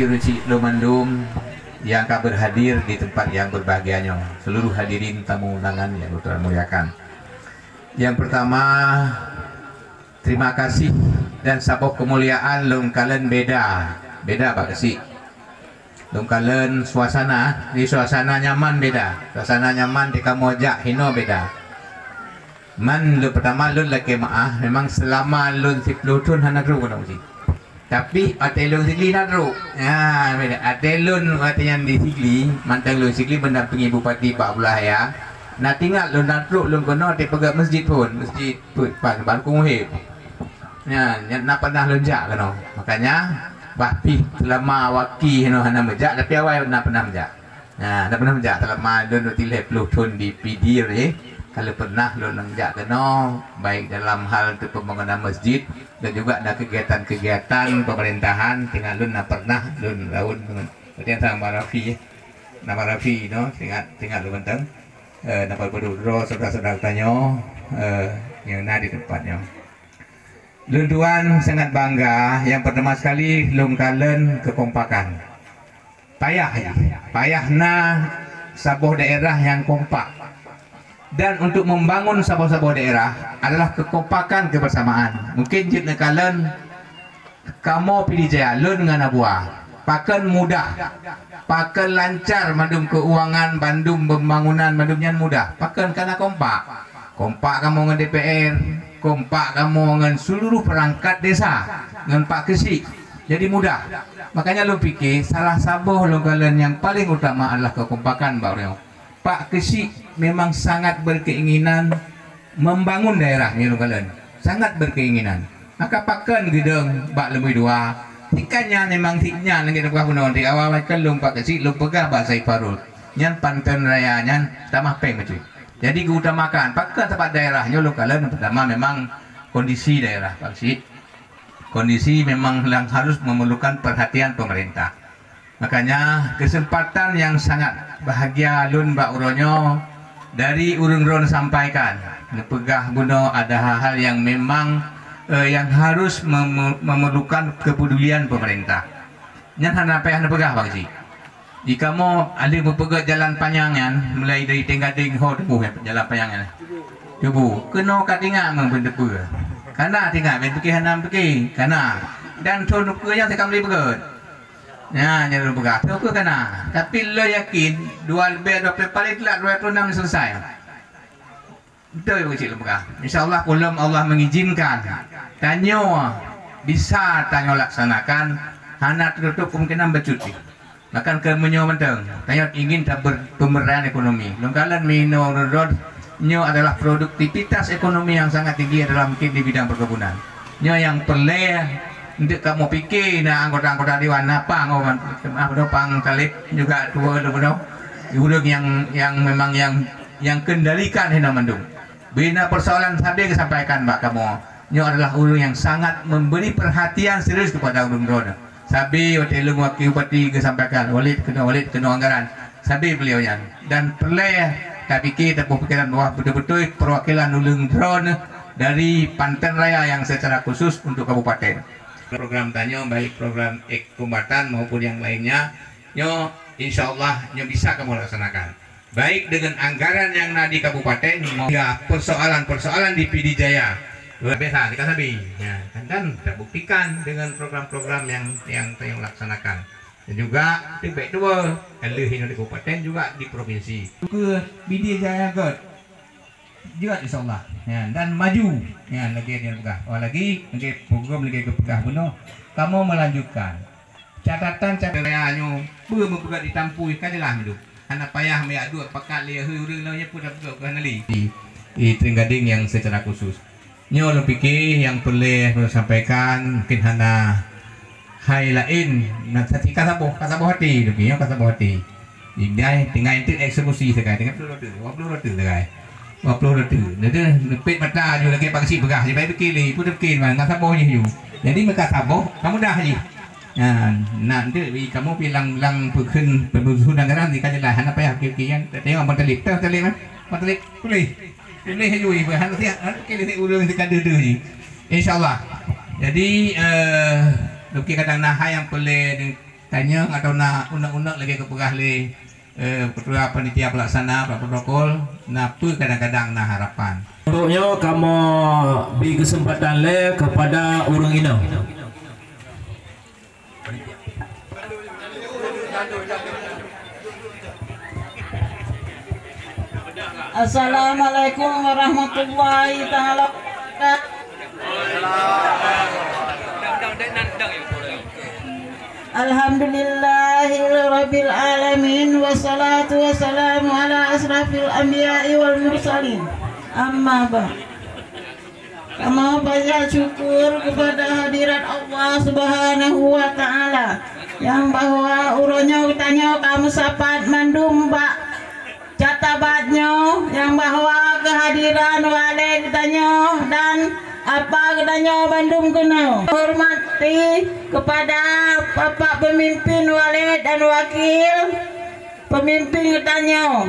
Ruci Lumandum yang akan berhadir di tempat yang berbahagianya, seluruh hadirin tamu undangan yang Tuhan muliakan. Yang pertama, terima kasih dan sabuh kemuliaan lung kalen beda Pak Kasih. Lung kalen suasana nyaman beda, suasana nyaman di kamojak hino beda. Man lu pertama lun laki maah memang selama lun 10 tahun hanak ru kan sih. Tapi atelun Sigli nadru. Ya, beda. Atelun artinya di Sigli, mantang lun Sigli mendampingi Bupati Pak Abdullah. Nah tinggal lun nadru lun kono di pegang masjid pun, masjid pan Kumuhib. Ya, nak pernah lonjak kan. Makanya bapi selama waki hano hana mejak tapi awal nak pernah mejak. Nah, nak pernah mejak selama lun 30 tahun di PD ni. Kalau pernah lun mejak kena baik dalam hal untuk pembangunan masjid dan juga ada kegiatan-kegiatan pemerintahan tinggal lun pernah lun laun dengan sama Rafi nama Rafi no tinggal lun benteng dapat berduduk saudara-saudara tanya yang ada di tempatnya. Lun tuan sangat bangga yang pertama sekali lun kalen kekompakan payah sabuh daerah yang kompak. Dan untuk membangun sebuah daerah adalah kekompakan kebersamaan. Mungkin jika kalian kamu pilih jaya lun dengan abuah pakan mudah, pakan lancar mandum keuangan, bandum pembangunan, mandumnya mudah. Pakan karena kompak kamu dengan DPR, kompak kamu dengan seluruh perangkat desa, dengan Pak Kesi. Jadi mudah. Makanya lu pikir salah sabuh lu kalian yang paling utama adalah kekompakan Mbak Reo. Pak Kesi memang sangat berkeinginan membangun daerahnya kalian, sangat berkeinginan. Maka pakan gedeng bak lebih dua, tikanya memang tiknya lagi dekat punon di awal kan lum Pak Kesi lum pegah bahasa Iparul, nyan panten raya nyan tamah peng cuy. Jadi diutamakan pakan tempat daerahnya lu kalian pertama memang kondisi daerah Pak Kesi, kondisi memang yang harus memerlukan perhatian pemerintah. Makanya kesempatan yang sangat bahagia lun Mbak Uronyo dari urung ron sampaikan pegah buno ada hal-hal yang memang yang harus memerlukan kepedulian pemerintah. Nyan hana payah pegah Pak Cik. Jika mau ada berpegat jalan panjangan mulai dari Tenggading ho tebuh jalan panjangan. Tebuh kena katinga membendepu. Karena tinggal ben pergi hanam pergi karena dan thon ke yang saya beli pegat. Ya, jangan lupa kata ke kena. Tapi lo yakin 2 paling telat 26 selesai. Betul ya kecil lupa. InsyaAllah kalau Allah mengizinkan tanya bisa tanya laksanakan hana tertutup kemungkinan bercuti. Bahkan ke menyo menteng. Tanya ingin tak pemberdayaan ekonomi. Lengkalan minum rodot nyo adalah produktivitas ekonomi yang sangat tinggi adalah mungkin di bidang perkebunan. Nyo yang perlu untuk kamu pikir nah anggota-anggota dewan apa ngoman pang talib juga tua udang yang memang yang kendalikan hina mandung bina persoalan sabi kesampaikan Mbak kamu nyo adalah ulung yang sangat memberi perhatian serius kepada ulung drone sabi hotel wakil bupati kesampaikan walid kena anggaran sabi beliaunya dan perlu tak pikir tak pikiran bahwa betul-betul perwakilan ulung drone dari Panten Raya yang secara khusus untuk kabupaten. Program tanya baik program kombatan maupun yang lainnya nyo insyaallah nyo bisa kamu laksanakan baik dengan anggaran yang ada di kabupaten hingga persoalan di PD Jaya luar biasa kita sabi ya, dan terbuktikan dengan program-program yang tayang laksanakan dan juga baik dua kalau di kabupaten juga di provinsi ke PD Jaya juga insyaallah ya, dan maju ya lagi dia pegah lagi program lagi kepegah beno kamu melanjutkan catatan-catatannya belum pegah ditampui kadilah hidup anak payah meyak dua pakat lia hurung nya pun dah pegah kanali di Tenggading yang secara khusus nyo lo pikir yang perlu sampaikan mungkin hana hai lain nak ketika sabuh hati lebih kasabuh hati ini tinggal itu eksekusi sekarang dengan 20 rotu sekarang 20 tu. Nanti pet mata juga lagi pakai pegah. Jadi baik fikir ni, pun fikir mana sabohnya you. Jadi mereka saboh, kamu dah haji. Nanti kamu bilang pekun pembusuhan anggaran di kajian lahan apa ya kian. Tengok mentalik, mentalik boleh you. Bahan nanti kita ulang sekan dulu ni. InsyaAllah. Jadi Luki kata nah yang boleh tanya atau nak unek-unek lagi ke pegahli ketua panitia pelaksana Pak Protokol napa kadang-kadang nah harapan. Untuknya kamu beri kesempatan le kepada orang ini. Assalamualaikum warahmatullahi taala wabarakatuh. Alhamdulillahirabbil alamin wassalatu wassalamu ala asrafil anbiya'i wal mursalin. Amma ba'd. Kami banyak syukur kepada hadirat Allah Subhanahu wa taala yang bahwa urunnya utanya kamu sapat mandum bak catabatnya yang bahwa kehadiran wale katanya dan apa katanya Bandung kena hormati kepada Bapak pemimpin wale dan wakil pemimpin katanya